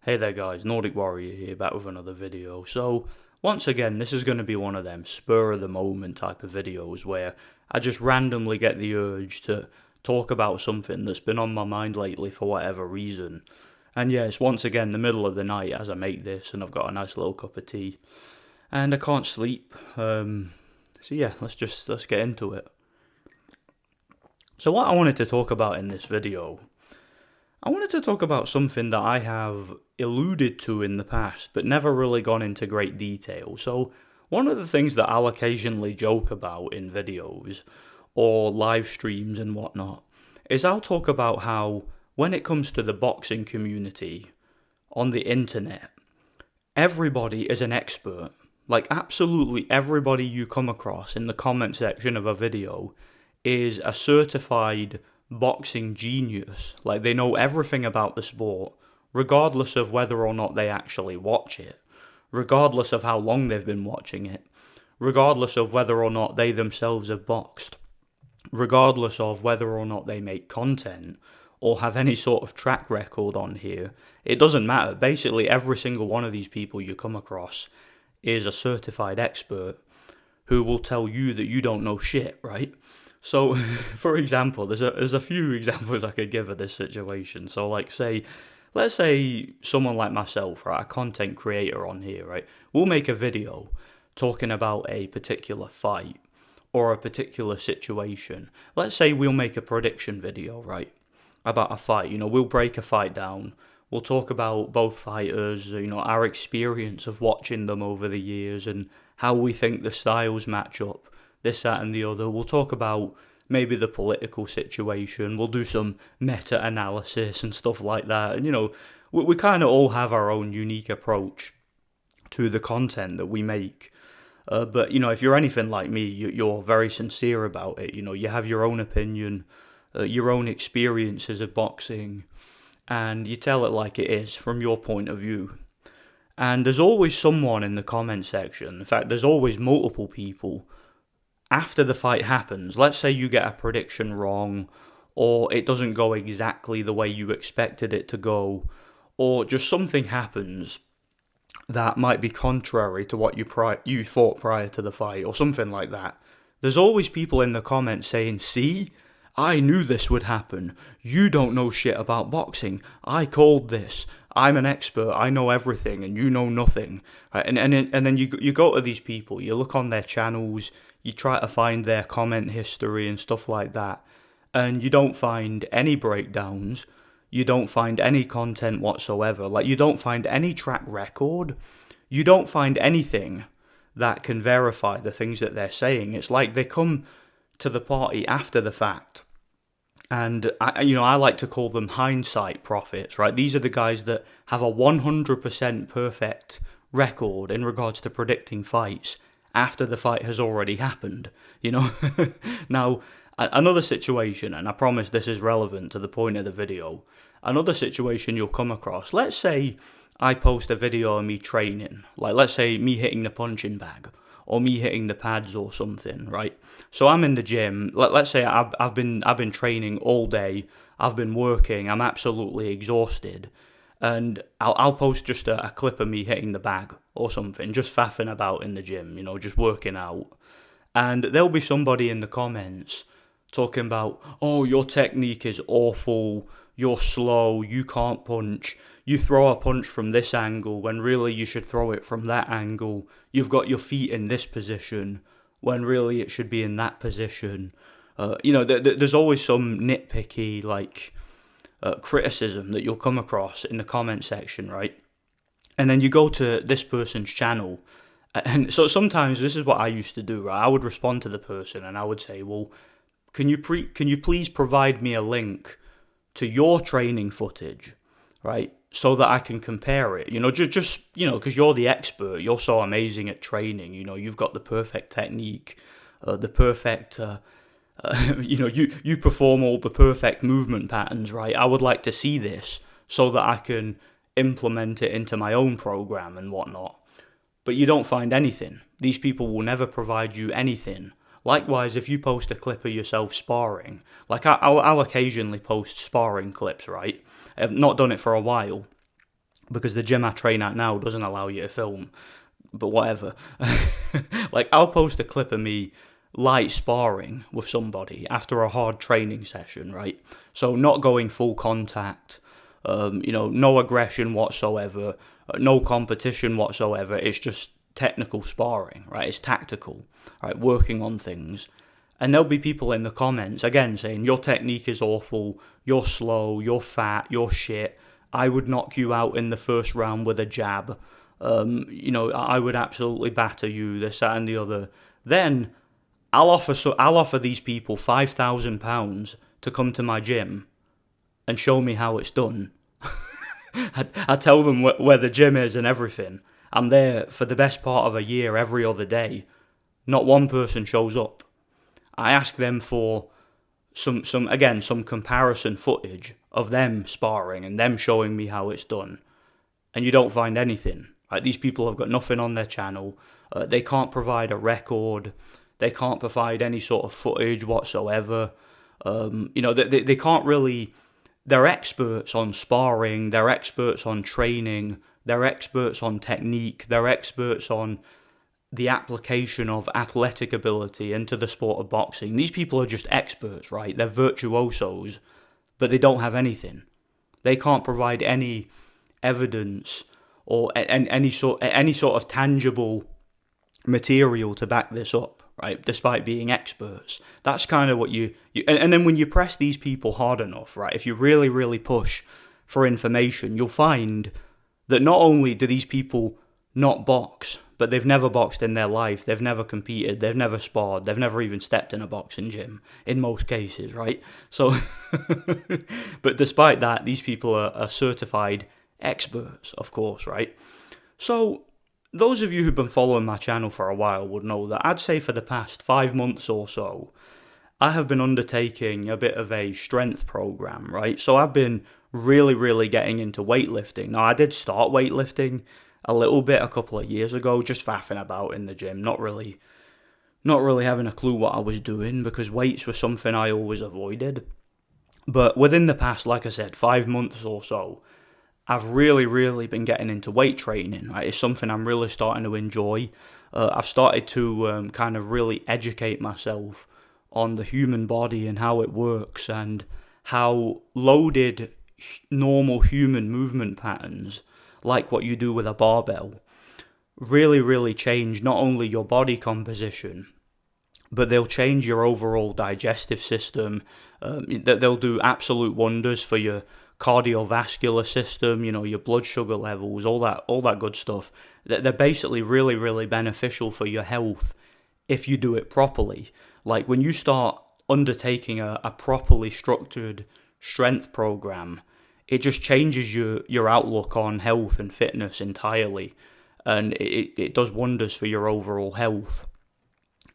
Hey there guys, Nordic Warrior here, back with another video. So, once again, this is going to be one of them spur of the moment type of videos where I just randomly get the urge to talk about something that's been on my mind lately for whatever reason. And yeah, it's once again the middle of the night as I make this and I've got a nice little cup of tea. And I can't sleep. So yeah, let's get into it. So what I wanted to talk about in this video, I wanted to talk about something that I have alluded to in the past, but never really gone into great detail. So, one of the things that I'll occasionally joke about in videos or live streams and whatnot is I'll talk about how, when it comes to the boxing community on the internet, everybody is an expert. Like, absolutely everybody you come across in the comment section of a video is a certified boxing genius. Like, they know everything about the sport, regardless of whether or not they actually watch it, regardless of how long they've been watching it, regardless of whether or not they themselves have boxed, regardless of whether or not they make content or have any sort of track record on here. It doesn't matter. Basically, every single one of these people you come across is a certified expert who will tell you that you don't know shit, right? So, for example, there's a few examples I could give of this situation. So, like, let's say someone like myself, right, a content creator on here, right, we'll make a video talking about a particular fight or a particular situation. Let's say we'll make a prediction video, right, about a fight. We'll break a fight down. We'll talk about both fighters, our experience of watching them over the years and how we think the styles match up, this, that, and the other. We'll talk about maybe the political situation. We'll do some meta-analysis and stuff like that. And, we kind of all have our own unique approach to the content that we make. But, if you're anything like me, you're very sincere about it. You have your own opinion, your own experiences of boxing, and you tell it like it is from your point of view. And there's always someone in the comment section. In fact, there's always multiple people after the fight happens. Let's say you get a prediction wrong, or it doesn't go exactly the way you expected it to go, or just something happens that might be contrary to what you thought prior to the fight, or something like that. There's always people in the comments saying, "See? I knew this would happen. You don't know shit about boxing. I called this. I'm an expert. I know everything, and you know nothing." Right? And then you go to these people. You look on their channels. You try to find their comment history and stuff like that, and you don't find any breakdowns. You don't find any content whatsoever. Like, you don't find any track record. You don't find anything that can verify the things that they're saying. It's like they come to the party after the fact. And I like to call them hindsight prophets, right? These are the guys that have a 100% perfect record in regards to predicting fights after the fight has already happened, Now, another situation, and I promise this is relevant to the point of the video, another situation you'll come across, let's say I post a video of me training, like let's say me hitting the punching bag, or me hitting the pads or something, right? So I'm in the gym. Let's say I've been training all day. I've been working. I'm absolutely exhausted, and I'll post just a clip of me hitting the bag or something, just faffing about in the gym, just working out. And there'll be somebody in the comments talking about, "Oh, your technique is awful. You're slow. You can't punch. You throw a punch from this angle when really you should throw it from that angle. You've got your feet in this position when really it should be in that position." There's always some nitpicky, criticism that you'll come across in the comment section, right? And then you go to this person's channel. And so sometimes this is what I used to do, right? I would respond to the person and I would say, "Well, can you please provide me a link to your training footage, right? So that I can compare it, just because you're the expert, you're so amazing at training, you've got the perfect technique, the perfect, you perform all the perfect movement patterns, right? I would like to see this so that I can implement it into my own program and whatnot." But you don't find anything. These people will never provide you anything. Likewise, if you post a clip of yourself sparring, like I'll occasionally post sparring clips, right? I've not done it for a while. because the gym I train at now doesn't allow you to film, but whatever. Like, I'll post a clip of me light sparring with somebody after a hard training session, right? So not going full contact, no aggression whatsoever, no competition whatsoever. It's just technical sparring, right? It's tactical, right? Working on things. And there'll be people in the comments, again, saying, your technique is awful, you're slow, you're fat, you're shit, I would knock you out in the first round with a jab, I would absolutely batter you, this, that, and the other. Then I'll offer these people £5,000 to come to my gym and show me how it's done. I tell them where the gym is and everything. I'm there for the best part of a year every other day. Not one person shows up. I ask them for some comparison footage of them sparring and them showing me how it's done, and you don't find anything. Right? These people have got nothing on their channel. They can't provide a record. They can't provide any sort of footage whatsoever. They can't really. They're experts on sparring. They're experts on training. They're experts on technique. They're experts on the application of athletic ability into the sport of boxing. These people are just experts, right? They're virtuosos, but they don't have anything. They can't provide any evidence or any sort of tangible material to back this up, right? Despite being experts. That's kind of what you and then when you press these people hard enough, right? If you really, really push for information, you'll find that not only do these people not box, but they've never boxed in their life, they've never competed, they've never sparred, they've never even stepped in a boxing gym, in most cases, right? So, but despite that, these people are certified experts, of course, right? So, those of you who've been following my channel for a while would know that I'd say for the past 5 months or so, I have been undertaking a bit of a strength program, right? So I've been really, really getting into weightlifting. Now, I did start weightlifting a little bit a couple of years ago, just faffing about in the gym, not really having a clue what I was doing, because weights was something I always avoided. But within the past, like I said, 5 months or so, I've really, really been getting into weight training, right? It's something I'm really starting to enjoy. I've started to kind of really educate myself on the human body and how it works, and how loaded normal human movement patterns, like what you do with a barbell, really, really change not only your body composition, but they'll change your overall digestive system. They'll do absolute wonders for your cardiovascular system, your blood sugar levels, all that good stuff. They're basically really, really beneficial for your health if you do it properly. Like when you start undertaking a properly structured strength program, it just changes your outlook on health and fitness entirely. And it does wonders for your overall health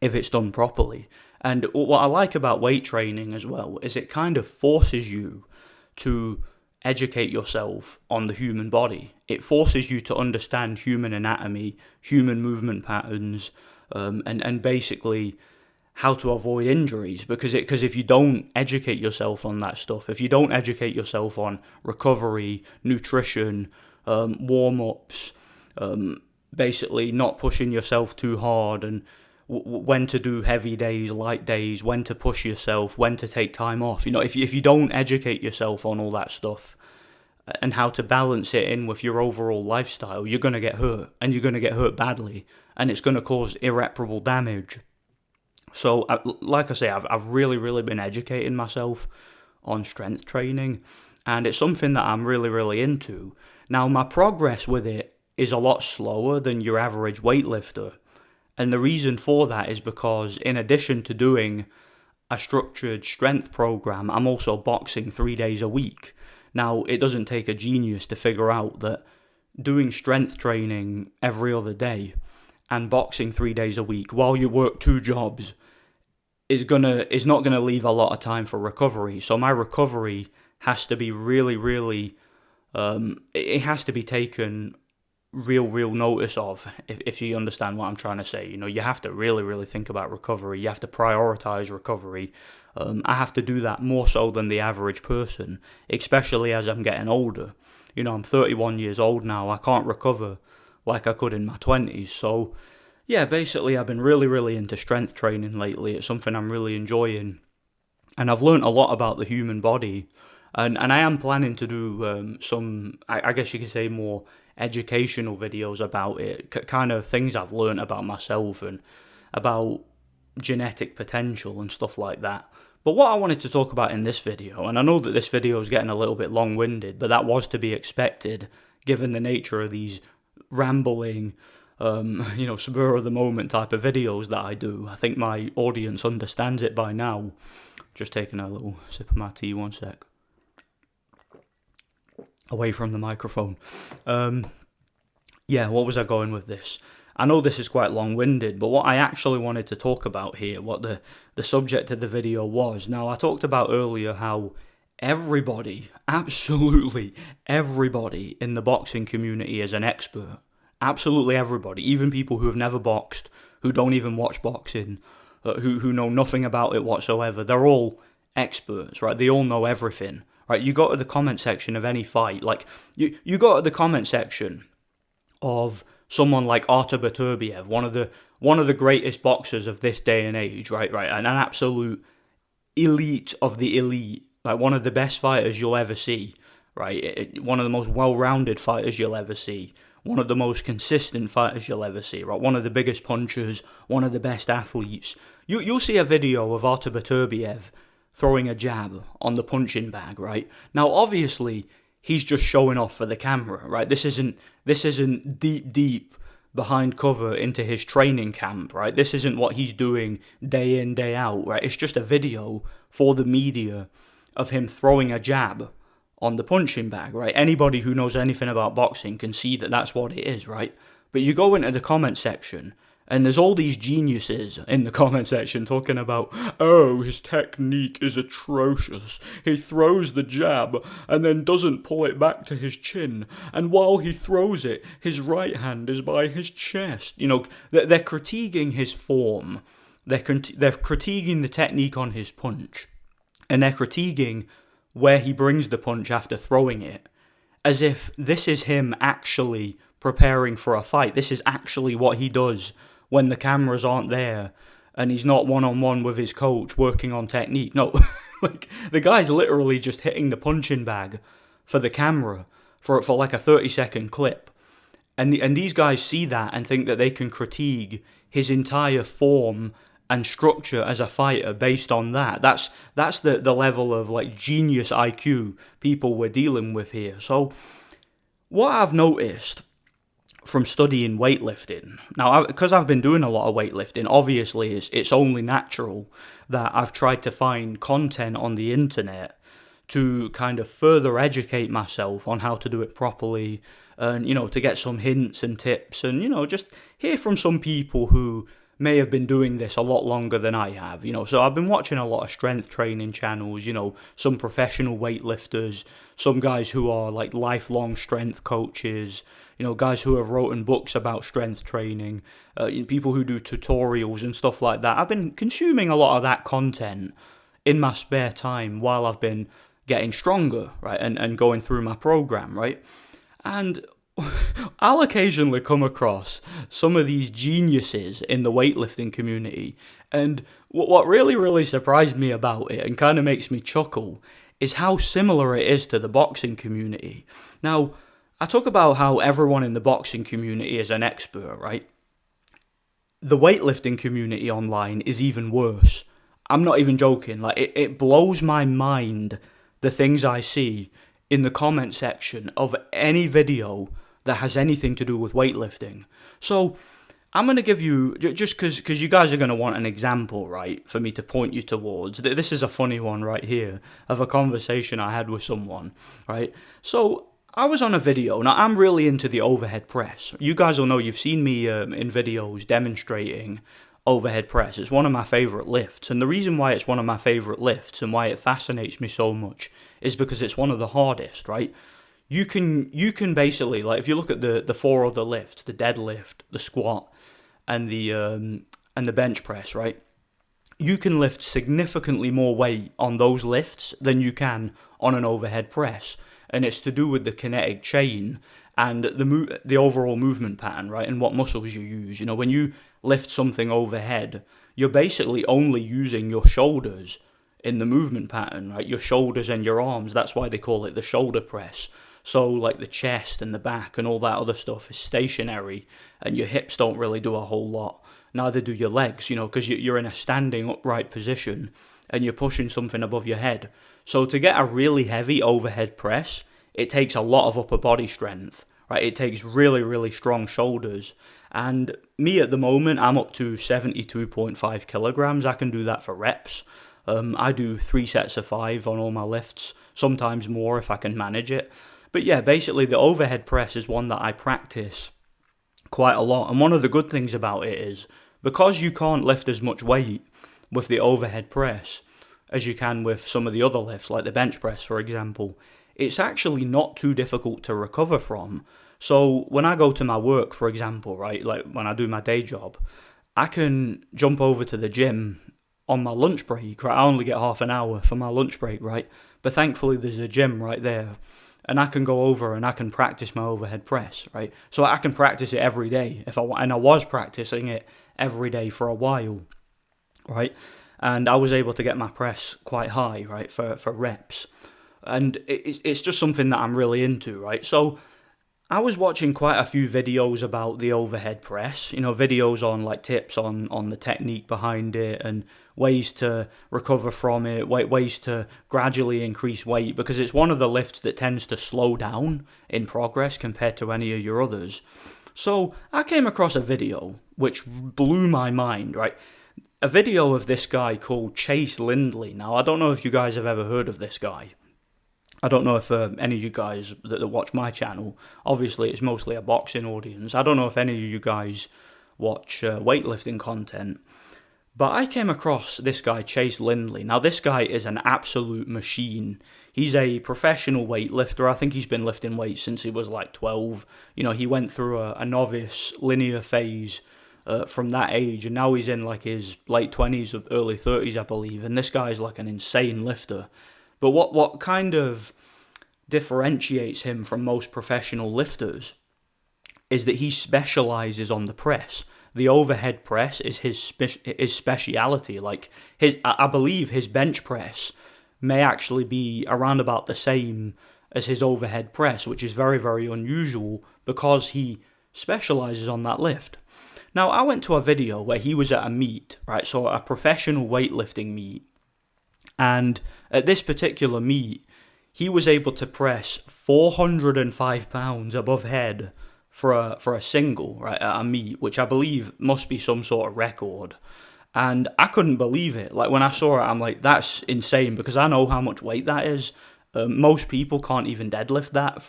if it's done properly. And what I like about weight training as well is it kind of forces you to educate yourself on the human body. It forces you to understand human anatomy, human movement patterns, and basically how to avoid injuries, because if you don't educate yourself on that stuff, if you don't educate yourself on recovery, nutrition, warm-ups, basically not pushing yourself too hard, and when to do heavy days, light days, when to push yourself, when to take time off. If you don't educate yourself on all that stuff and how to balance it in with your overall lifestyle, you're going to get hurt, and you're going to get hurt badly, and it's going to cause irreparable damage. So, like I say, I've really, really been educating myself on strength training, and it's something that I'm really, really into. Now, my progress with it is a lot slower than your average weightlifter, and the reason for that is because in addition to doing a structured strength program, I'm also boxing 3 days a week. Now, it doesn't take a genius to figure out that doing strength training every other day and boxing 3 days a week while you work 2 jobs is not gonna leave a lot of time for recovery. So my recovery has to be really, really, it has to be taken real notice of, if you understand what I'm trying to say. You have to really, really think about recovery. You have to prioritize recovery. I have to do that more so than the average person, especially as I'm getting older. I'm 31 years old now. I can't recover like I could in my 20s. So, yeah, basically I've been really, really into strength training lately. It's something I'm really enjoying. And I've learnt a lot about the human body. And I am planning to do some, I guess you could say, more educational videos about it, kind of things I've learnt about myself and about genetic potential and stuff like that. But what I wanted to talk about in this video, and I know that this video is getting a little bit long-winded, but that was to be expected given the nature of these rambling, spur of the moment type of videos that I do. I think my audience understands it by now. Just taking a little sip of my tea, one sec. Away from the microphone. What was I going with this? I know this is quite long-winded, but what I actually wanted to talk about here, what the subject of the video was. Now, I talked about earlier how everybody, absolutely everybody in the boxing community is an expert. Absolutely everybody, even people who have never boxed, who don't even watch boxing, who know nothing about it whatsoever. They're all experts, right? They all know everything, right? You go to the comment section of any fight, like you go to the comment section of someone like Artur Beterbiev, one of the greatest boxers of this day and age, right, and an absolute elite of the elite, like one of the best fighters you'll ever see, right? One of the most well-rounded fighters you'll ever see, one of the most consistent fighters you'll ever see, right? One of the biggest punchers, one of the best athletes. You'll see a video of Artur Beterbiev throwing a jab on the punching bag, right? Now, obviously, he's just showing off for the camera, right? This isn't deep behind cover into his training camp, right? This isn't what he's doing day in, day out, right? It's just a video for the media of him throwing a jab on the punching bag, right? Anybody who knows anything about boxing can see that that's what it is, right? But you go into the comment section, and there's all these geniuses in the comment section talking about, oh, his technique is atrocious. He throws the jab and then doesn't pull it back to his chin. And while he throws it, his right hand is by his chest. They're critiquing his form. They're critiquing the technique on his punch. And they're critiquing where he brings the punch after throwing it. As if this is him actually preparing for a fight. This is actually what he does when the cameras aren't there and he's not one-on-one with his coach working on technique. No, like the guy's literally just hitting the punching bag for the camera for like a 30-second clip. And these guys see that and think that they can critique his entire form and structure as a fighter based on that. That's the level of like genius IQ people we're dealing with here. So what I've noticed from studying weightlifting. Now, because I've been doing a lot of weightlifting, obviously it's only natural that I've tried to find content on the internet to kind of further educate myself on how to do it properly and, to get some hints and tips and, just hear from some people who may have been doing this a lot longer than I have, So I've been watching a lot of strength training channels, some professional weightlifters, some guys who are like lifelong strength coaches, guys who have written books about strength training, people who do tutorials and stuff like that. I've been consuming a lot of that content in my spare time while I've been getting stronger, right, and going through my program, right? And I'll occasionally come across some of these geniuses in the weightlifting community, and what really, really surprised me about it and kind of makes me chuckle is how similar it is to the boxing community. Now, I talk about how everyone in the boxing community is an expert, right? The weightlifting community online is even worse. I'm not even joking. Like, it blows my mind, the things I see in the comment section of any video that has anything to do with weightlifting. So I'm going to give you, just because you guys are going to want an example, right, for me to point you towards. This is a funny one right here of a conversation I had with someone, right? So I was on a video. Now, I'm really into the overhead press. You guys will know, you've seen me in videos demonstrating overhead press. It's one of my favorite lifts. And the reason why it's one of my favorite lifts and why it fascinates me so much is because it's one of the hardest, right? You can basically, like, if you look at the four other lifts, the deadlift, the squat, and the bench press, right? You can lift significantly more weight on those lifts than you can on an overhead press. and it's to do with the kinetic chain and the overall movement pattern, right? And what muscles you use. You know, when you lift something overhead, you're basically only using your shoulders in the movement pattern, right? Your shoulders and your arms. That's why they call it the shoulder press. So like the chest and the back and all that other stuff is stationary, and your hips don't really do a whole lot. Neither do your legs, you know, because you're in a standing upright position and you're pushing something above your head. So to get a really heavy overhead press, it takes a lot of upper body strength, right? It takes really, really strong shoulders. And me at the moment, I'm up to 72.5 kilograms. I can do that for reps. I do 3 sets of 5 on all my lifts, sometimes more if I can manage it. But yeah, basically the overhead press is one that I practice quite a lot. And one of the good things about it is, because you can't lift as much weight with the overhead press as you can with some of the other lifts, like the bench press, for example, it's actually not too difficult to recover from. So when I go to my work, for example, right, like when I do my day job, I can jump over to the gym on my lunch break, right? I only get half an hour for my lunch break, right? But thankfully there's a gym right there, and I can go over and I can practice my overhead press, right? So I can practice it every day if I want, and I was practicing it every day for a while, right? And I was able to get my press quite high, right, for reps. And it's just something that I'm really into, right? So I was watching quite a few videos about the overhead press, you know, videos on like tips on the technique behind it and ways to recover from it, ways to gradually increase weight, because it's one of the lifts that tends to slow down in progress compared to any of your others. So I came across a video which blew my mind, right? A video of this guy called Chase Lindley. Now, I don't know if you guys have ever heard of this guy. I don't know if any of you guys that watch my channel, obviously it's mostly a boxing audience. I don't know if any of you guys watch weightlifting content. But I came across this guy, Chase Lindley. Now, this guy is an absolute machine. He's a professional weightlifter. I think he's been lifting weights since he was like 12. You know, he went through a novice linear phase from that age, and now he's in like his late 20s or early 30s, I believe. And this guy's like an insane lifter. But what kind of differentiates him from most professional lifters is that he specializes on the press. The overhead press is his speciality. Like I believe his bench press may actually be around about the same as his overhead press, which is very, very unusual because he specializes on that lift. Now, I went to a video where he was at a meet, right? So a professional weightlifting meet. And at this particular meet, he was able to press 405 pounds above head for a single, right, at a meet, which I believe must be some sort of record. And I couldn't believe it. Like, when I saw it, I'm like, that's insane, because I know how much weight that is. Most people can't even deadlift that.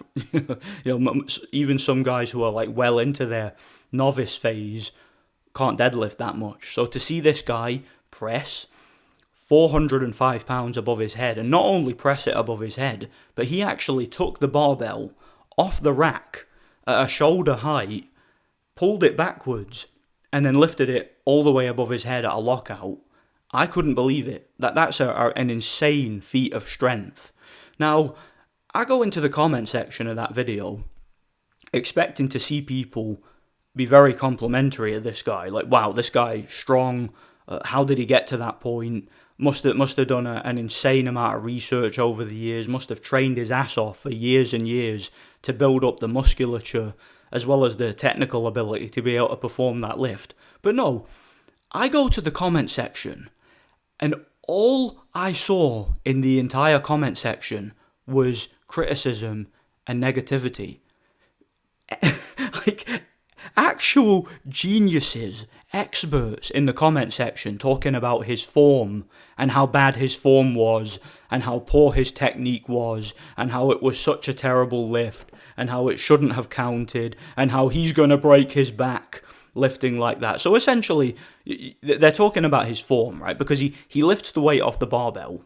You know, even some guys who are like well into their novice phase can't deadlift that much. So to see this guy press 405 pounds above his head, and not only press it above his head, but he actually took the barbell off the rack at a shoulder height, pulled it backwards, and then lifted it all the way above his head at a lockout. I couldn't believe it. That's an insane feat of strength. Now, I go into the comment section of that video expecting to see people be very complimentary of this guy. Like, wow, this guy's strong. How did he get to that point? Must have done an insane amount of research over the years. Must have trained his ass off for years and years to build up the musculature as well as the technical ability to be able to perform that lift. But no, I go to the comment section, and all I saw in the entire comment section was criticism and negativity. Like, actual geniuses, experts in the comment section talking about his form and how bad his form was and how poor his technique was and how it was such a terrible lift and how it shouldn't have counted and how he's going to break his back lifting like that. So essentially, they're talking about his form, right? Because he lifts the weight off the barbell.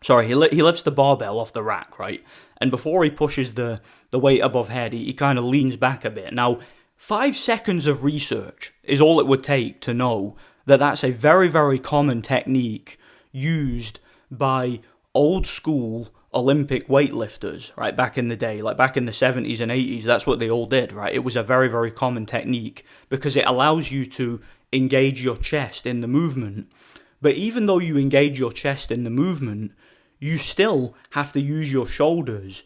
Sorry, he lifts the barbell off the rack, right? And before he pushes the weight above head, he kind of leans back a bit. Now, 5 seconds of research is all it would take to know that that's a very, very common technique used by old school Olympic weightlifters, right, back in the day, like back in the 70s and 80s, that's what they all did, right? It was a very, very common technique because it allows you to engage your chest in the movement. But even though you engage your chest in the movement, you still have to use your shoulders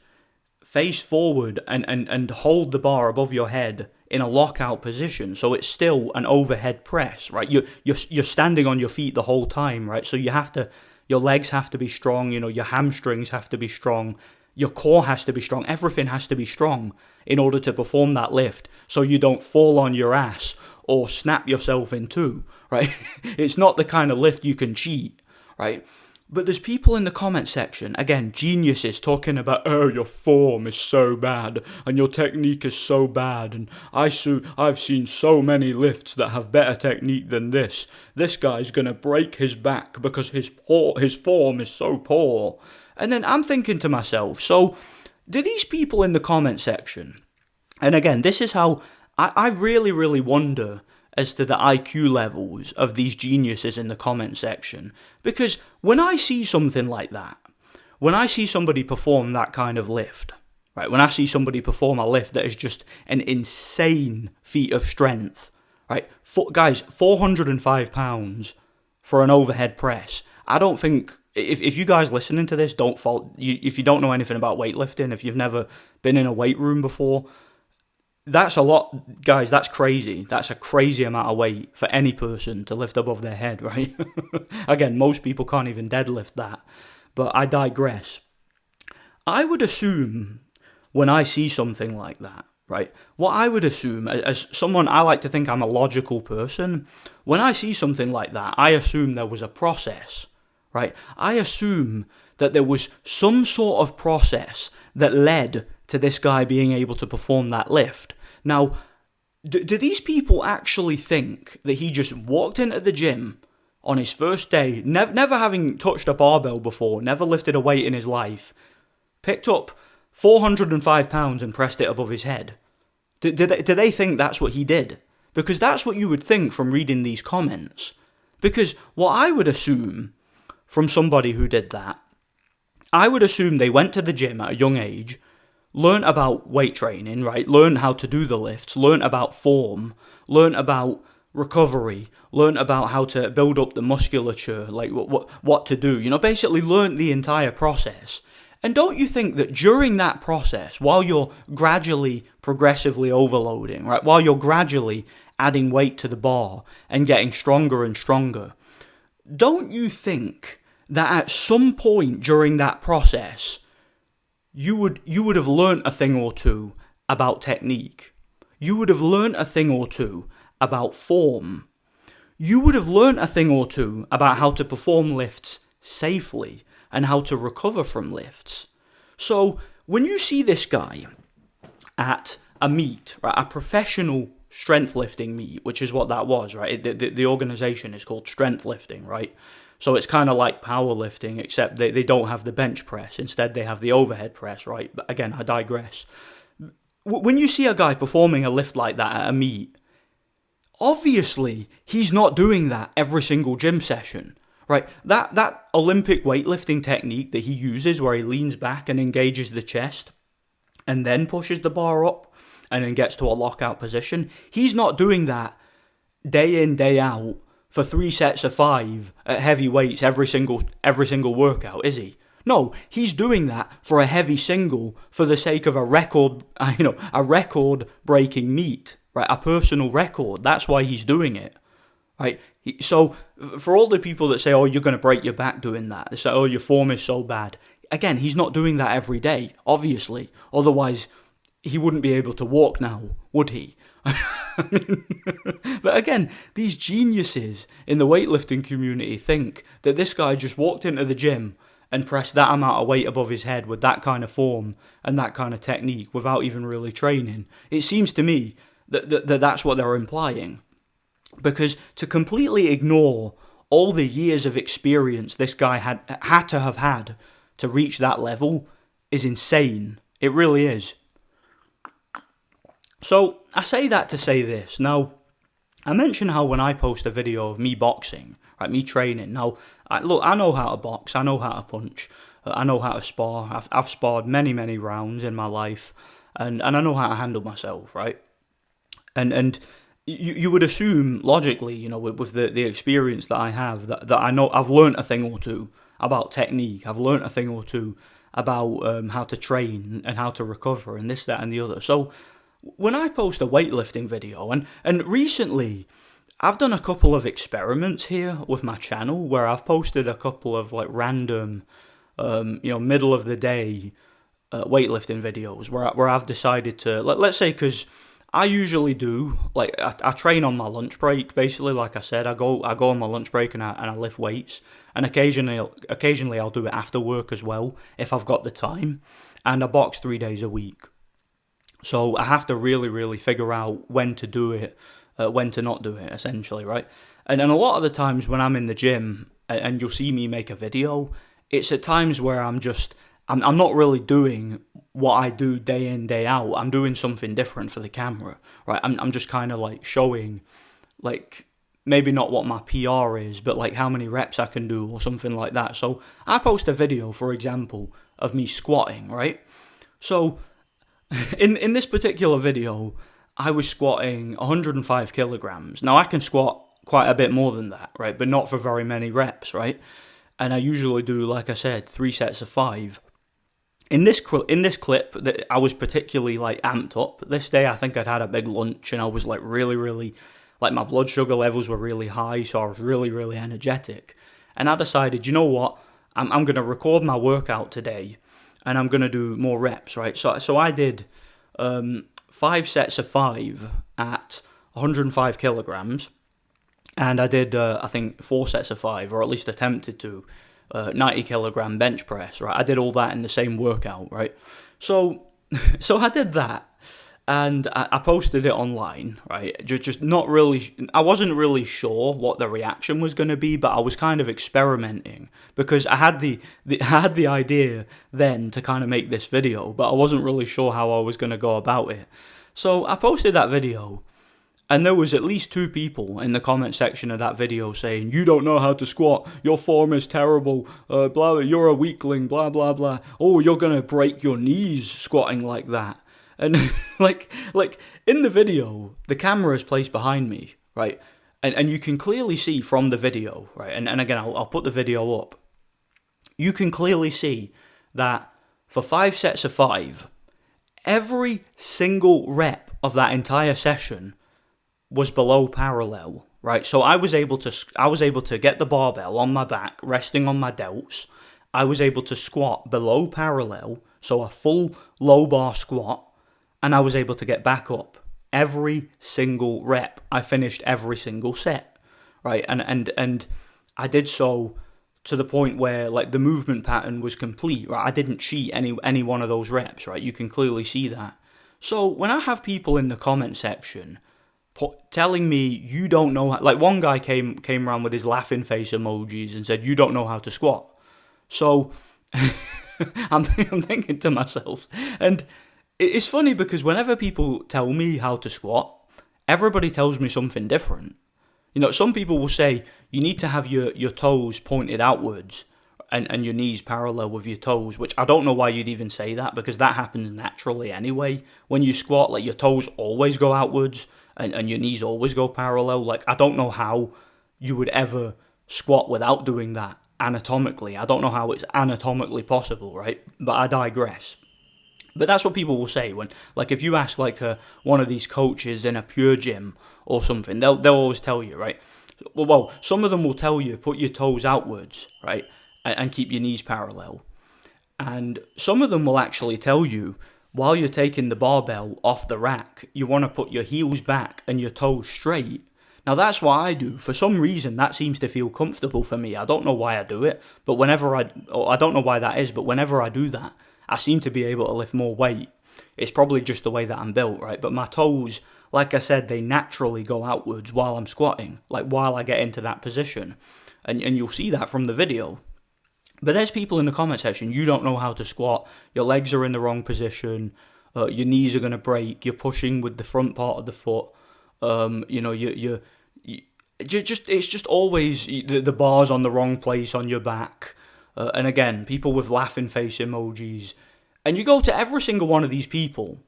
face forward and hold the bar above your head in a lockout position. So it's still an overhead press, right? You're standing on your feet the whole time, right? So your legs have to be strong, your hamstrings have to be strong, your core has to be strong, everything has to be strong in order to perform that lift so you don't fall on your ass or snap yourself in two, right? It's not the kind of lift you can cheat, right? But there's people in the comment section, again, geniuses, talking about, oh, your form is so bad, and your technique is so bad, and I've seen so many lifts that have better technique than this. This guy's gonna break his back because his form is so poor. And then I'm thinking to myself, so do these people in the comment section, and again, this is how I really, really wonder as to the IQ levels of these geniuses in the comment section. Because when I see something like that, when I see somebody perform that kind of lift, right, when I see somebody perform a lift that is just an insane feat of strength, right, guys, 405 pounds for an overhead press, I don't think, if you guys listening to this don't fall, if you don't know anything about weightlifting, if you've never been in a weight room before, that's a lot, guys, that's crazy. That's a crazy amount of weight for any person to lift above their head, right? Again, most people can't even deadlift that, but I digress. I would assume when I see something like that, right, what I would assume, as someone, I like to think I'm a logical person, when I see something like that, I assume there was a process, right? I assume that there was some sort of process that led to this guy being able to perform that lift. Now, do these people actually think that he just walked into the gym on his first day, never having touched a barbell before, never lifted a weight in his life, picked up 405 pounds and pressed it above his head? Do they think that's what he did? Because that's what you would think from reading these comments. Because what I would assume from somebody who did that, I would assume they went to the gym at a young age, learn about weight training, right? Learn how to do the lifts, learn about form, learn about recovery, learn about how to build up the musculature, like what to do, basically learn the entire process. And don't you think that during that process, while you're gradually, progressively overloading, right? While you're gradually adding weight to the bar and getting stronger and stronger, don't you think that at some point during that process, you would have learnt a thing or two about technique. You would have learnt a thing or two about form. You would have learnt a thing or two about how to perform lifts safely and how to recover from lifts. So when you see this guy at a meet, right, a professional strength lifting meet, which is what that was, right? The organization is called Strength Lifting, right? So it's kind of like powerlifting, except they don't have the bench press. Instead, they have the overhead press, right? But again, I digress. When you see a guy performing a lift like that at a meet, obviously, he's not doing that every single gym session, right? That Olympic weightlifting technique that he uses where he leans back and engages the chest and then pushes the bar up and then gets to a lockout position, he's not doing that day in, day out for 3 sets of 5 at heavy weights every single workout, is he? No, he's doing that for a heavy single for the sake of a record-breaking meet, right? A personal record. That's why he's doing it, right? So for all the people that say, oh, you're going to break your back doing that, they say, oh, your form is so bad. Again, he's not doing that every day, obviously. Otherwise, he wouldn't be able to walk now, would he? But again, these geniuses in the weightlifting community think that this guy just walked into the gym and pressed that amount of weight above his head with that kind of form and that kind of technique without even really training. It seems to me that that's what they're implying. Because to completely ignore all the years of experience this guy had to have had to reach that level is insane. It really is. So, I say that to say this. Now, I mentioned how when I post a video of me boxing, right, me training, now, I know how to box, I know how to punch, I know how to spar. I've sparred many rounds in my life, and I know how to handle myself, right? And you would assume logically, with the experience that I have, that I know I've learned a thing or two about technique. I've learned a thing or two about how to train and how to recover and this, that, and the other. So when I post a weightlifting video, and recently I've done a couple of experiments here with my channel where I've posted a couple of like random, middle of the day weightlifting videos where I've decided to, let's say, because I usually do, like, I train on my lunch break, basically. Like I said, I go on my lunch break and I lift weights, and occasionally I'll do it after work as well if I've got the time, and I box 3 days a week. So I have to really figure out when to do it, when to not do it, essentially, right? And a lot of the times when I'm in the gym and you'll see me make a video, it's at times where I'm not really doing what I do day in, day out. I'm doing something different for the camera, right? I'm just kind of like showing, like, maybe not what my PR is, but like how many reps I can do or something like that. So I post a video, for example, of me squatting, right? So in this particular video, I was squatting 105 kilograms. Now I can squat quite a bit more than that, right? But not for very many reps, right? And I usually do, like I said, 3 sets of 5. In this clip, that I was particularly like amped up this day. I think I'd had a big lunch and I was like really, like, my blood sugar levels were really high, so I was really energetic. And I decided, you know what, I'm going to record my workout today and I'm going to do more reps, right? So I did 5 sets of 5 at 105 kilograms. And I did, I think, 4 sets of 5, or at least attempted to, 90 kilogram bench press, right? I did all that in the same workout, right? So I did that, and I posted it online, right? Just not really, I wasn't really sure what the reaction was going to be, but I was kind of experimenting, because I had the idea then to kind of make this video, but I wasn't really sure how I was going to go about it. So I posted that video, and there was at least 2 people in the comment section of that video saying, "You don't know how to squat, your form is terrible, blah, you're a weakling, blah, blah, blah. Oh, you're gonna break your knees squatting like that." And like in the video, the camera is placed behind me, right? And you can clearly see from the video, right? And again, I'll put the video up. You can clearly see that for 5 sets of 5, every single rep of that entire session was below parallel, right? So I was able to get the barbell on my back, resting on my delts. I was able to squat below parallel, so a full low bar squat, and I was able to get back up every single rep. I finished every single set, right? And I did so to the point where, like, the movement pattern was complete, right? I didn't cheat any one of those reps, right? You can clearly see that. So when I have people in the comment section telling me you don't know how, like, one guy came around with his laughing face emojis and said, "You don't know how to squat." So I'm thinking to myself, and it's funny because whenever people tell me how to squat, everybody tells me something different. Some people will say you need to have your toes pointed outwards and your knees parallel with your toes, which I don't know why you'd even say that, because that happens naturally anyway. When you squat, like, your toes always go outwards and your knees always go parallel. Like, I don't know how you would ever squat without doing that anatomically. I don't know how it's anatomically possible, right? But I digress. But that's what people will say when, like, if you ask, like, one of these coaches in a pure gym or something, they'll always tell you, right? Well, some of them will tell you, put your toes outwards, right? And keep your knees parallel. And some of them will actually tell you, while you're taking the barbell off the rack, you want to put your heels back and your toes straight. Now, that's what I do. For some reason, that seems to feel comfortable for me. I don't know why I do it, but I don't know why that is, but whenever I do that, I seem to be able to lift more weight. It's probably just the way that I'm built, right? But my toes, like I said, they naturally go outwards while I'm squatting, like while I get into that position. And you'll see that from the video. But there's people in the comment section, you don't know how to squat, your legs are in the wrong position, your knees are going to break, you're pushing with the front part of the foot, it's just always the bar's on the wrong place on your back, and again, people with laughing face emojis. And you go to every single one of these people,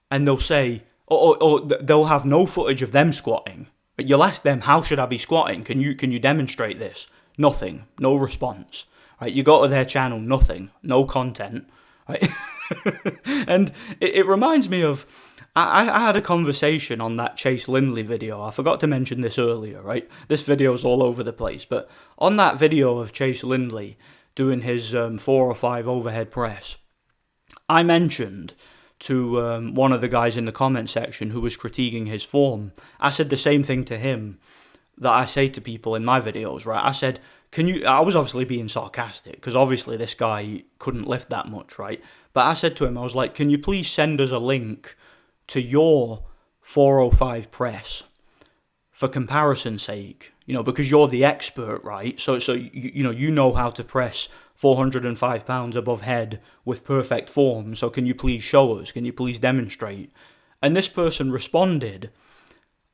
and they'll say, or they'll have no footage of them squatting. But you'll ask them, how should I be squatting? Can you demonstrate this? Nothing. No response. Right? You go to their channel, nothing. No content. Right? And it reminds me of, I had a conversation on that Chase Lindley video. I forgot to mention this earlier, right? This video's all over the place. But on that video of Chase Lindley doing his 4 or 5 overhead press, I mentioned to one of the guys in the comment section who was critiquing his form, I said the same thing to him that I say to people in my videos, right? I said, I was obviously being sarcastic, because obviously this guy couldn't lift that much, right? But I said to him, I was like, can you please send us a link to your 405 press for comparison's sake? You know, because you're the expert, right? So you know how to press 405 pounds above head with perfect form. So can you please show us? Can you please demonstrate? And this person responded,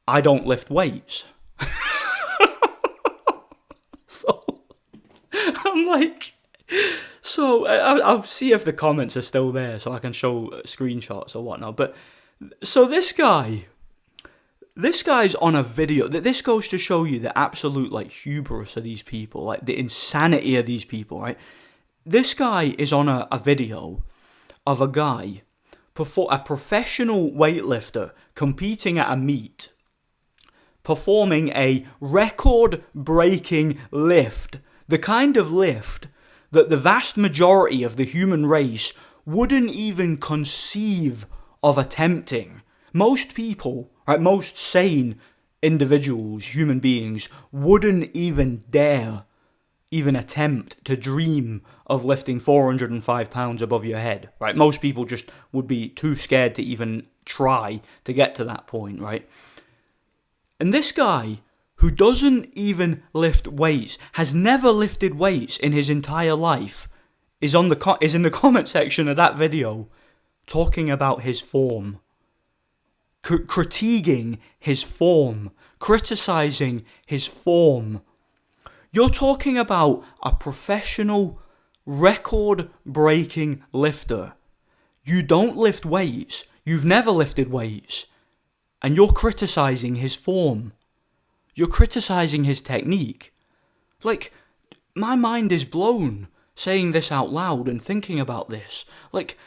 I don't lift weights. So I'm like, so I'll see if the comments are still there so I can show screenshots or whatnot. But so this guy's on a video. This goes to show you the absolute like hubris of these people, like the insanity of these people, right? This guy is on a video of a guy, a professional weightlifter competing at a meet, performing a record-breaking lift, the kind of lift that the vast majority of the human race wouldn't even conceive of attempting. Most people, right, most sane individuals, human beings, wouldn't even dare even attempt to dream of lifting 405 pounds above your head, right? Most people just would be too scared to even try to get to that point, right? And this guy, who doesn't even lift weights, has never lifted weights in his entire life, is in the comment section of that video talking about his form, critiquing his form, criticizing his form. You're talking about a professional, record-breaking lifter. You don't lift weights. You've never lifted weights. And you're criticizing his form. You're criticizing his technique. Like, my mind is blown saying this out loud and thinking about this. Like,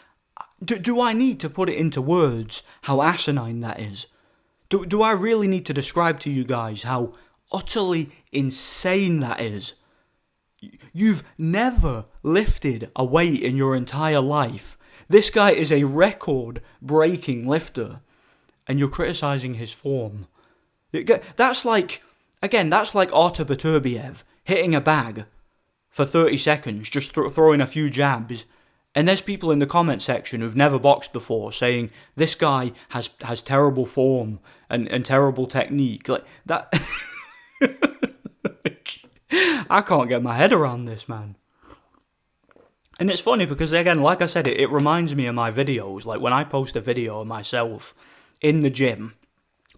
do I need to put it into words how asinine that is? Do I really need to describe to you guys how utterly insane that is? You've never lifted a weight in your entire life. This guy is a record-breaking lifter, and you're criticizing his form. That's like Artur Beterbiev hitting a bag for 30 seconds, just throwing a few jabs, and there's people in the comment section who've never boxed before saying this guy has terrible form and terrible technique. Like that. I can't get my head around this, man. And it's funny because, again, like I said, it reminds me of my videos. Like when I post a video of myself in the gym,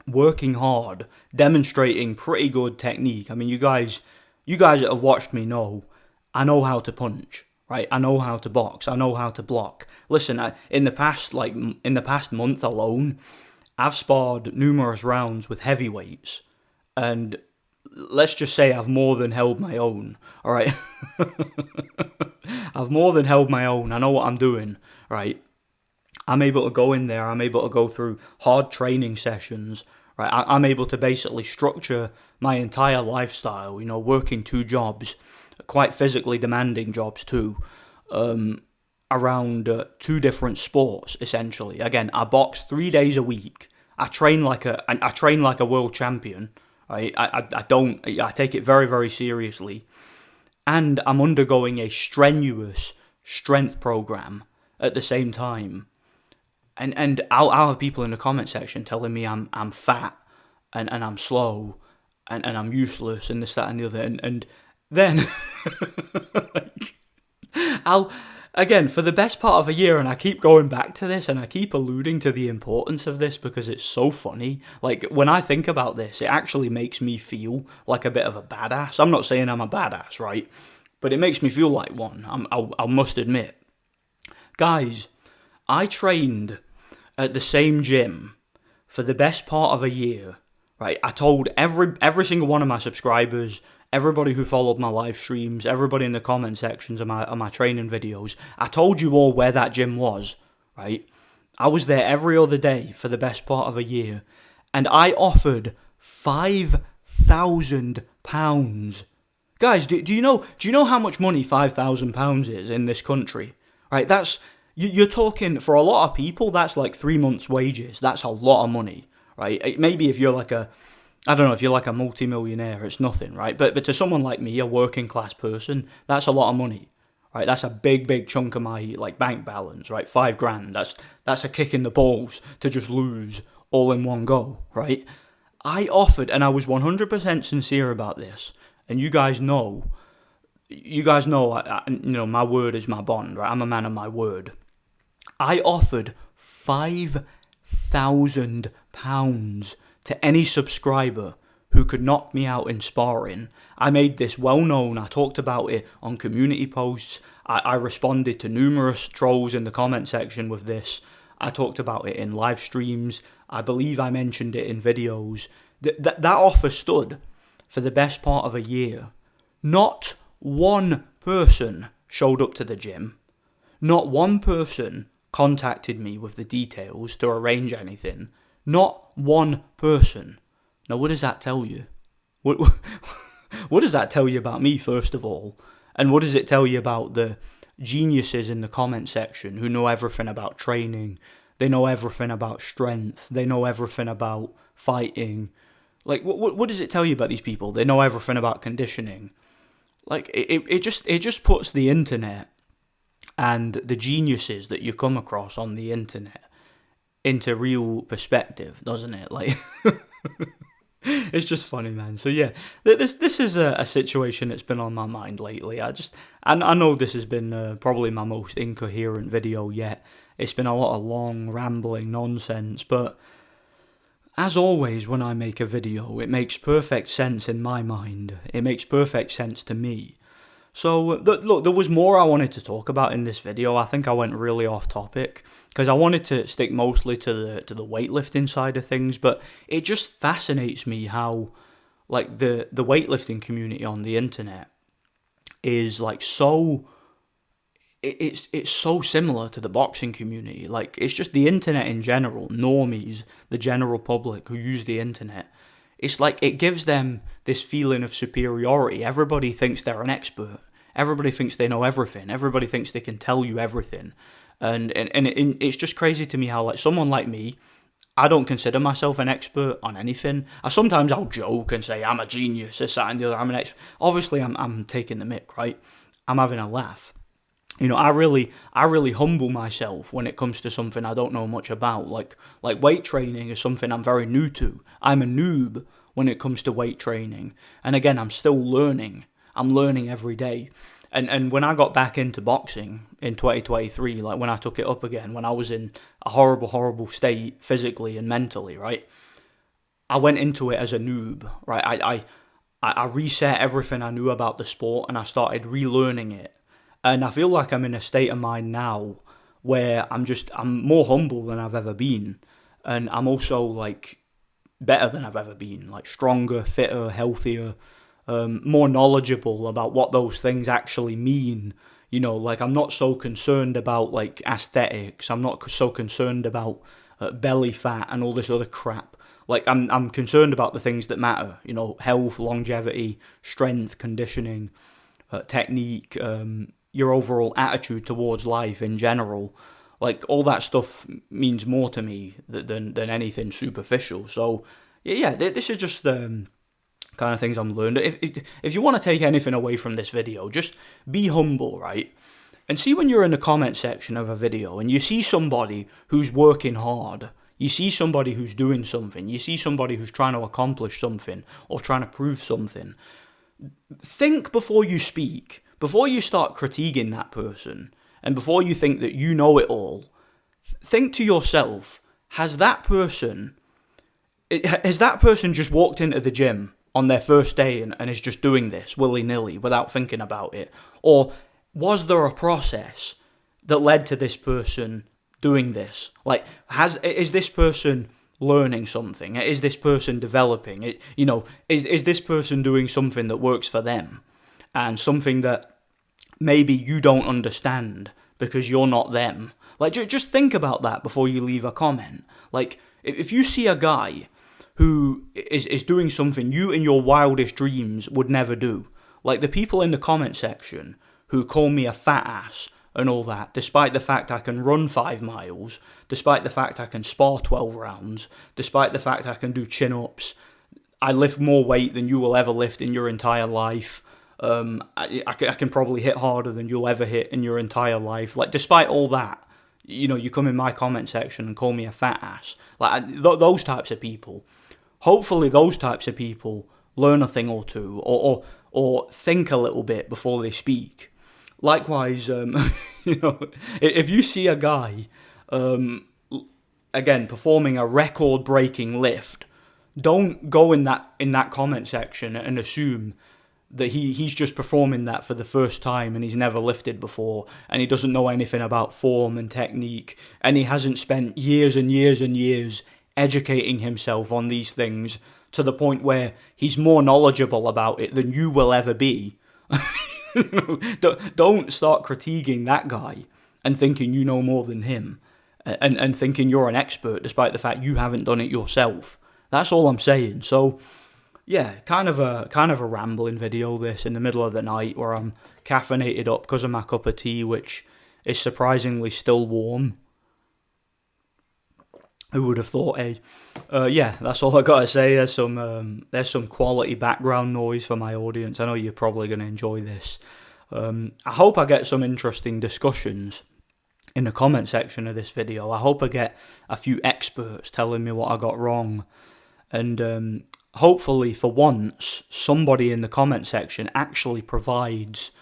working hard, demonstrating pretty good technique. I mean, you guys that have watched me know, I know how to punch, right? I know how to box. I know how to block. Listen, in the past month alone, I've sparred numerous rounds with heavyweights, and let's just say I've more than held my own, all right? I've more than held my own. I know what I'm doing, right? I'm able to go in there. I'm able to go through hard training sessions, right? I'm able to basically structure my entire lifestyle, you know, working 2 jobs, quite physically demanding jobs too, around 2 different sports, essentially. Again, I box 3 days a week. I train like a world champion. Right? I take it very, very seriously. And I'm undergoing a strenuous strength program at the same time. And I'll have people in the comment section telling me I'm fat and I'm slow and I'm useless and this, that and the other. And then I'll, again, for the best part of a year, and I keep going back to this and I keep alluding to the importance of this because it's so funny. Like, when I think about this, it actually makes me feel like a bit of a badass. I'm not saying I'm a badass, right? but it makes me feel like one. I must admit. Guys, I trained at the same gym for the best part of a year, right? I told every single one of my subscribers, everybody who followed my live streams, everybody in the comment sections of my training videos, I told you all where that gym was, right? I was there every other day for the best part of a year, and I offered £5,000. Guys, do you know how much money £5,000 is in this country? Right, you're talking, for a lot of people, that's like 3 months' wages. That's a lot of money, right? Maybe if you're like if you're like a multi-millionaire, it's nothing, right? But to someone like me, a working class person, that's a lot of money, right? That's a big chunk of my like bank balance, right? $5,000. That's a kick in the balls to just lose all in one go, right? I offered, and I was 100% sincere about this, and you guys know, my word is my bond, right? I'm a man of my word. I offered £5,000 to any subscriber who could knock me out in sparring. I made this well known. I talked about it on community posts. I responded to numerous trolls in the comment section with this. I talked about it in live streams. I believe I mentioned it in videos. That offer stood for the best part of a year. Not one person showed up to the gym. Not one person contacted me with the details to arrange anything. Not one person. Now, what does that tell you? What does that tell you about me, first of all? And what does it tell you about the geniuses in the comment section who know everything about training? They know everything about strength. They know everything about fighting. Like, what does it tell you about these people? They know everything about conditioning. Like, it just puts the internet and the geniuses that you come across on the internet into real perspective, doesn't it? Like, it's just funny, man. So yeah, this is a situation that's been on my mind lately. I know this has been probably my most incoherent video yet. It's been a lot of long, rambling nonsense, but as always, when I make a video, it makes perfect sense in my mind. It makes perfect sense to me. So, look, there was more I wanted to talk about in this video. I think I went really off topic because I wanted to stick mostly to the weightlifting side of things, but it just fascinates me how, like, the weightlifting community on the internet is like so. It's so similar to the boxing community. Like, it's just the internet in general, normies, the general public who use the internet. It's like it gives them this feeling of superiority. Everybody thinks they're an expert. Everybody thinks they know everything. Everybody thinks they can tell you everything. And it's just crazy to me how, like, someone like me, I don't consider myself an expert on anything. Sometimes I'll joke and say I'm a genius, this, that, and the other. I'm an expert. Obviously, I'm taking the mick, right? I'm having a laugh. You know, I really humble myself when it comes to something I don't know much about. Like weight training is something I'm very new to. I'm a noob when it comes to weight training. And again, I'm still learning. I'm learning every day. And when I got back into boxing in 2023, like when I took it up again, when I was in a horrible state physically and mentally, right? I went into it as a noob, right? I reset everything I knew about the sport and I started relearning it. And I feel like I'm in a state of mind now where I'm more humble than I've ever been. And I'm also, like, better than I've ever been. Like, stronger, fitter, healthier, more knowledgeable about what those things actually mean. You know, like, I'm not so concerned about, like, aesthetics. I'm not so concerned about belly fat and all this other crap. Like, I'm concerned about the things that matter. You know, health, longevity, strength, conditioning, technique, your overall attitude towards life in general. Like, all that stuff means more to me than anything superficial. So, yeah, this is just kind of things I'm learning. If you want to take anything away from this video, just be humble, right? And see when you're in the comment section of a video and you see somebody who's working hard, you see somebody who's doing something, you see somebody who's trying to accomplish something or trying to prove something, think before you speak. Before you start critiquing that person, and before you think that you know it all, think to yourself, has that person just walked into the gym on their first day and is just doing this willy-nilly without thinking about it? Or was there a process that led to this person doing this? Like, is this person learning something? Is this person developing it? Is this person doing something that works for them, and something that maybe you don't understand because you're not them? Like, just think about that before you leave a comment. Like, if you see a guy who is doing something you in your wildest dreams would never do, like the people in the comment section who call me a fat ass and all that, despite the fact I can run 5 miles, despite the fact I can spar 12 rounds, despite the fact I can do chin-ups, I lift more weight than you will ever lift in your entire life, I can probably hit harder than you'll ever hit in your entire life. Like, despite all that, you come in my comment section and call me a fat ass. Like, those types of people. Hopefully those types of people learn a thing or two, or think a little bit before they speak. Likewise, if you see a guy, again, performing a record-breaking lift, don't go in that comment section and assume that he's just performing that for the first time and he's never lifted before and he doesn't know anything about form and technique and he hasn't spent years and years and years educating himself on these things to the point where he's more knowledgeable about it than you will ever be. Don't start critiquing that guy and thinking you know more than him and thinking you're an expert despite the fact you haven't done it yourself. That's all I'm saying. So yeah, kind of a rambling video this in the middle of the night where I'm caffeinated up because of my cup of tea, which is surprisingly still warm. Who would have thought, eh? Yeah, that's all I gotta say. There's some quality background noise for my audience. I know you're probably gonna enjoy this. I hope I get some interesting discussions in the comment section of this video. I hope I get a few experts telling me what I got wrong, and hopefully for once somebody in the comment section actually provides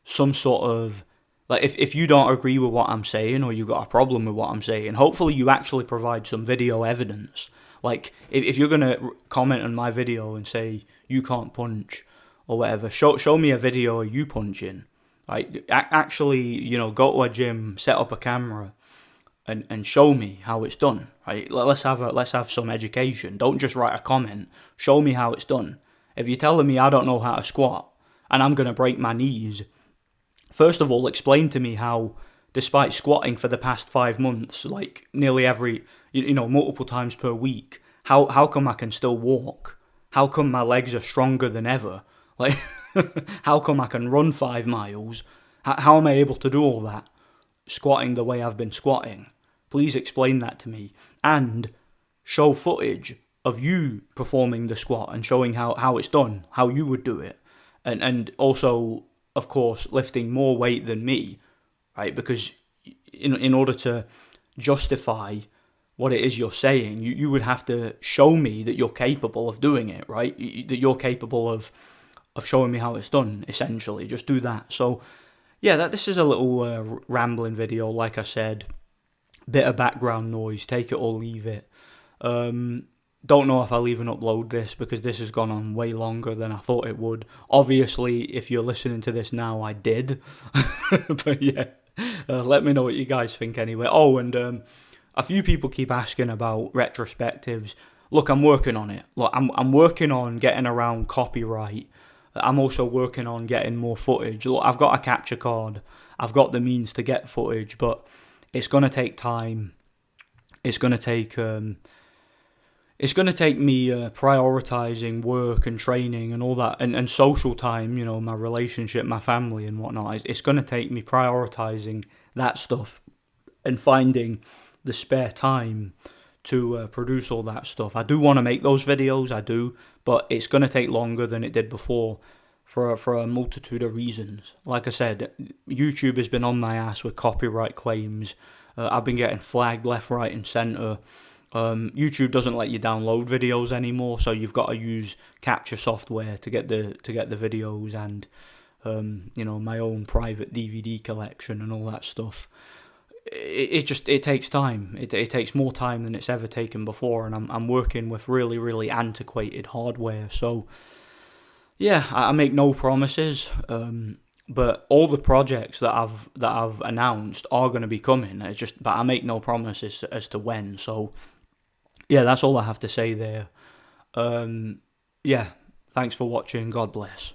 some sort of, like, if you don't agree with what I'm saying or you got a problem with what I'm saying, hopefully you actually provide some video evidence. Like, if you're going to comment on my video and say you can't punch or whatever, show me a video of you punching. Right? Actually, go to a gym, set up a camera and show me how it's done. Right? Let's have some education. Don't just write a comment. Show me how it's done. If you're telling me I don't know how to squat and I'm going to break my knees, first of all, explain to me how, despite squatting for the past 5 months, like nearly every, multiple times per week, how come I can still walk? How come my legs are stronger than ever? Like, how come I can run 5 miles? How am I able to do all that, squatting the way I've been squatting? Please explain that to me. And show footage of you performing the squat and showing how it's done, how you would do it. And also, of course, lifting more weight than me, right? Because in order to justify what it is you're saying, you would have to show me that you're capable of doing it, right? That you're capable of showing me how it's done, essentially. Just do that. So, yeah, this is a little rambling video, like I said. Bit of background noise, take it or leave it. Don't know if I'll even upload this because this has gone on way longer than I thought it would. Obviously, if you're listening to this now, I did. But yeah, let me know what you guys think anyway. Oh, and a few people keep asking about retrospectives. Look, I'm working on it. Look, I'm working on getting around copyright. I'm also working on getting more footage. Look, I've got a capture card. I've got the means to get footage, but it's going to take time. It's going to take me prioritizing work and training and all that, and social time, my relationship, my family and whatnot. It's going to take me prioritizing that stuff and finding the spare time to produce all that stuff. I do want to make those videos, I do, but it's going to take longer than it did before for a multitude of reasons. Like I said, YouTube has been on my ass with copyright claims. I've been getting flagged left, right and centre. YouTube doesn't let you download videos anymore, so you've got to use capture software to get the videos, and my own private DVD collection and all that stuff. It takes time. It takes more time than it's ever taken before, and I'm working with really, really antiquated hardware. So yeah, I make no promises. But all the projects that I've announced are going to be coming. It's just, but I make no promises as to when. So yeah, that's all I have to say there. Yeah, thanks for watching. God bless.